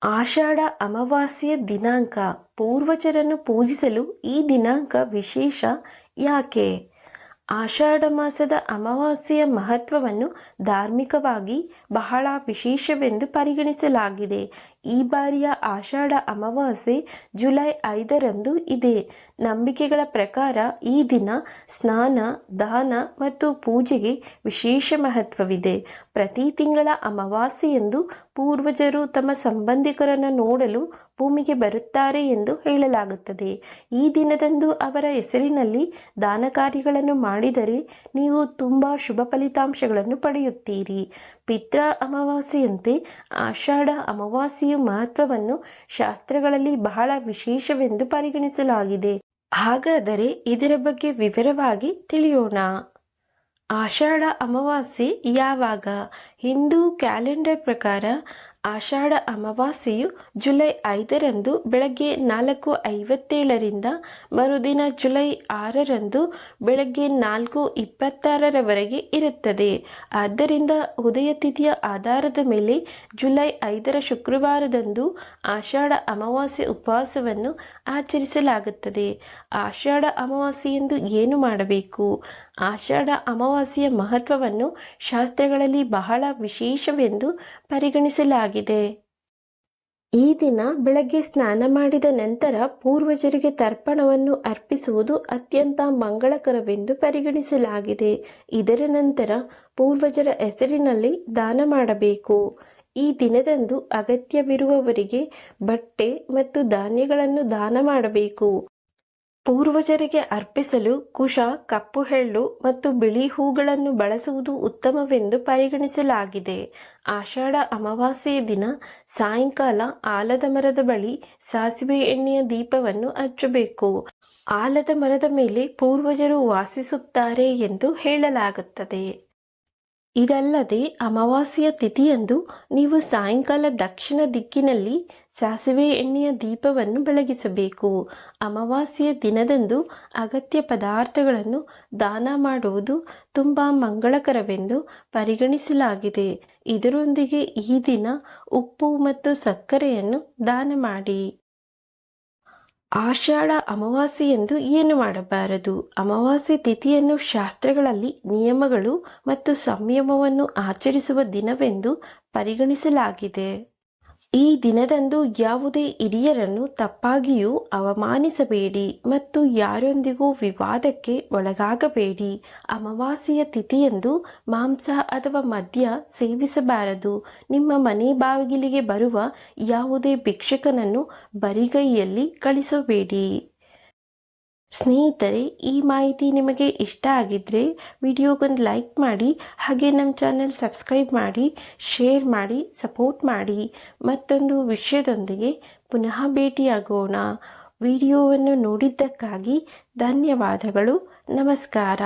ಆಷಾಢ ಅಮಾವಾಸ್ಯೆಯ ದಿನಾಂಕ. ಪೂರ್ವಜರನ್ನು ಪೂಜಿಸಲು ಈ ದಿನಾಂಕ ವಿಶೇಷ ಯಾಕೆ? ಆಷಾಢ ಮಾಸದ ಅಮಾವಾಸ್ಯೆಯ ಮಹತ್ವವನ್ನು ಧಾರ್ಮಿಕವಾಗಿ ಬಹಳ ವಿಶೇಷವೆಂದು ಪರಿಗಣಿಸಲಾಗಿದೆ. ಈ ಬಾರಿಯ ಆಷಾಢ ಅಮಾವಾಸ್ಯೆ ಜುಲೈ 5ರಂದು ಇದೆ. ನಂಬಿಕೆಗಳ ಪ್ರಕಾರ ಈ ದಿನ ಸ್ನಾನ, ದಾನ ಮತ್ತು ಪೂಜೆಗೆ ವಿಶೇಷ ಮಹತ್ವವಿದೆ. ಪ್ರತಿ ತಿಂಗಳ ಅಮಾವಾಸ್ಯೆಯಂದು ಪೂರ್ವಜರು ತಮ್ಮ ಸಂಬಂಧಿಕರನ್ನು ನೋಡಲು ಭೂಮಿಗೆ ಬರುತ್ತಾರೆ ಎಂದು ಹೇಳಲಾಗುತ್ತದೆ. ಈ ದಿನದಂದು ಅವರ ಹೆಸರಿನಲ್ಲಿ ದಾನ ಕಾರ್ಯಗಳನ್ನು ಮಾಡಿದರೆ ನೀವು ತುಂಬ ಶುಭ ಫಲಿತಾಂಶಗಳನ್ನು ಪಡೆಯುತ್ತೀರಿ. ಪಿತ್ರ ಅಮಾವಾಸ್ಯೆಯಂತೆ ಆಷಾಢ ಅಮಾವಾಸ್ಯೆಯ ಮಹತ್ವವನ್ನು ಶಾಸ್ತ್ರಗಳಲ್ಲಿ ಬಹಳ ವಿಶೇಷವೆಂದು ಪರಿಗಣಿಸಲಾಗಿದೆ. ಹಾಗಾದರೆ ಇದರ ಬಗ್ಗೆ ವಿವರವಾಗಿ ತಿಳಿಯೋಣ. ಆಷಾಢ ಅಮಾವಾಸ್ಯೆ ಯಾವಾಗ? ಹಿಂದೂ ಕ್ಯಾಲೆಂಡರ್ ಪ್ರಕಾರ ಆಷಾಢ ಅಮಾವಾಸ್ಯೆಯು ಜುಲೈ 5ರಂದು ಬೆಳಗ್ಗೆ 4:57ರಿಂದ ಮರುದಿನ ಜುಲೈ 6ರಂದು ಬೆಳಗ್ಗೆ 4:26ರವರೆಗೆ ಇರುತ್ತದೆ. ಆದ್ದರಿಂದ ಉದಯ ತಿಥಿಯ ಆಧಾರದ ಮೇಲೆ ಜುಲೈ 5ರ ಶುಕ್ರವಾರದಂದು ಆಷಾಢ ಅಮಾವಾಸ್ಯೆ ಉಪವಾಸವನ್ನು ಆಚರಿಸಲಾಗುತ್ತದೆ. ಆಷಾಢ ಅಮಾವಾಸ್ಯೆಯಂದು ಏನು ಮಾಡಬೇಕು? ಆಷಾಢ ಅಮಾವಾಸ್ಯೆಯ ಮಹತ್ವವನ್ನು ಶಾಸ್ತ್ರಗಳಲ್ಲಿ ಬಹಳ ವಿಶೇಷವೆಂದು ಪರಿಗಣಿಸಲಾಗಿದೆ. ಈ ದಿನ ಬೆಳಗ್ಗೆ ಸ್ನಾನ ಮಾಡಿದ ನಂತರ ಪೂರ್ವಜರಿಗೆ ತರ್ಪಣವನ್ನು ಅರ್ಪಿಸುವುದು ಅತ್ಯಂತ ಮಂಗಳಕರವೆಂದು ಪರಿಗಣಿಸಲಾಗಿದೆ. ಇದರ ನಂತರ ಪೂರ್ವಜರ ಹೆಸರಿನಲ್ಲಿ ದಾನ ಮಾಡಬೇಕು. ಈ ದಿನದಂದು ಅಗತ್ಯವಿರುವವರಿಗೆ ಬಟ್ಟೆ ಮತ್ತು ಧಾನ್ಯಗಳನ್ನು ದಾನ ಮಾಡಬೇಕು. ಪೂರ್ವಜರಿಗೆ ಅರ್ಪಿಸಲು ಕುಶ, ಕಪ್ಪು ಎಳ್ಳು ಮತ್ತು ಬಿಳಿ ಹೂಗಳನ್ನು ಬಳಸುವುದು ಉತ್ತಮವೆಂದು ಪರಿಗಣಿಸಲಾಗಿದೆ. ಆಷಾಢ ಅಮಾವಾಸ್ಯೆಯ ದಿನ ಸಾಯಂಕಾಲ ಆಲದ ಮರದ ಬಳಿ ಸಾಸಿವೆ ಎಣ್ಣೆಯ ದೀಪವನ್ನು ಹಚ್ಚಬೇಕು. ಆಲದ ಮರದ ಮೇಲೆ ಪೂರ್ವಜರು ವಾಸಿಸುತ್ತಾರೆ ಎಂದು ಹೇಳಲಾಗುತ್ತದೆ. ಇದಲ್ಲದೆ ಅಮಾವಾಸ್ಯೆಯ ತಿಥಿಯಂದು ನೀವು ಸಾಯಂಕಾಲ ದಕ್ಷಿಣ ದಿಕ್ಕಿನಲ್ಲಿ ಸಾಸಿವೆ ಎಣ್ಣೆಯ ದೀಪವನ್ನು ಬೆಳಗಿಸಬೇಕು. ಅಮಾವಾಸ್ಯೆಯ ದಿನದಂದು ಅಗತ್ಯ ಪದಾರ್ಥಗಳನ್ನು ದಾನ ಮಾಡುವುದು ತುಂಬ ಮಂಗಳಕರವೆಂದು ಪರಿಗಣಿಸಲಾಗಿದೆ. ಇದರೊಂದಿಗೆ ಈ ದಿನ ಉಪ್ಪು ಮತ್ತು ಸಕ್ಕರೆಯನ್ನು ದಾನ ಮಾಡಿ. ಆಷಾಢ ಅಮಾವಾಸ್ಯೆಯಂದು ಏನು ಮಾಡಬಾರದು? ಅಮಾವಾಸ್ಯೆ ತಿಥಿಯನ್ನು ಶಾಸ್ತ್ರಗಳಲ್ಲಿ ನಿಯಮಗಳು ಮತ್ತು ಸಂಯಮವನ್ನು ಆಚರಿಸುವ ದಿನವೆಂದು ಪರಿಗಣಿಸಲಾಗಿದೆ. ಈ ದಿನದಂದು ಯಾವುದೇ ಹಿರಿಯರನ್ನು ತಪ್ಪಾಗಿಯೂ ಅವಮಾನಿಸಬೇಡಿ ಮತ್ತು ಯಾರೊಂದಿಗೂ ವಿವಾದಕ್ಕೆ ಒಳಗಾಗಬೇಡಿ. ಅಮಾವಾಸ್ಯೆಯ ತಿಥಿಯಂದು ಮಾಂಸ ಅಥವಾ ಮದ್ಯ ಸೇವಿಸಬಾರದು. ನಿಮ್ಮ ಮನೆ ಬಾಗಿಲಿಗೆ ಬರುವ ಯಾವುದೇ ಭಿಕ್ಷುಕನನ್ನು ಬರಿಗೈಯಲ್ಲಿ ಕಳಿಸಬೇಡಿ. ಸ್ನೇಹಿತರೆ, ಈ ಮಾಹಿತಿ ನಿಮಗೆ ಇಷ್ಟ ಆಗಿದ್ದರೆ ವಿಡಿಯೋಗೊಂದು ಲೈಕ್ ಮಾಡಿ, ಹಾಗೆ ನಮ್ಮ ಚಾನಲ್ ಸಬ್ಸ್ಕ್ರೈಬ್ ಮಾಡಿ, ಶೇರ್ ಮಾಡಿ, ಸಪೋರ್ಟ್ ಮಾಡಿ. ಮತ್ತೊಂದು ವಿಷಯದೊಂದಿಗೆ ಪುನಃ ಭೇಟಿಯಾಗೋಣ. ವಿಡಿಯೋವನ್ನು ನೋಡಿದ್ದಕ್ಕಾಗಿ ಧನ್ಯವಾದಗಳು. ನಮಸ್ಕಾರ.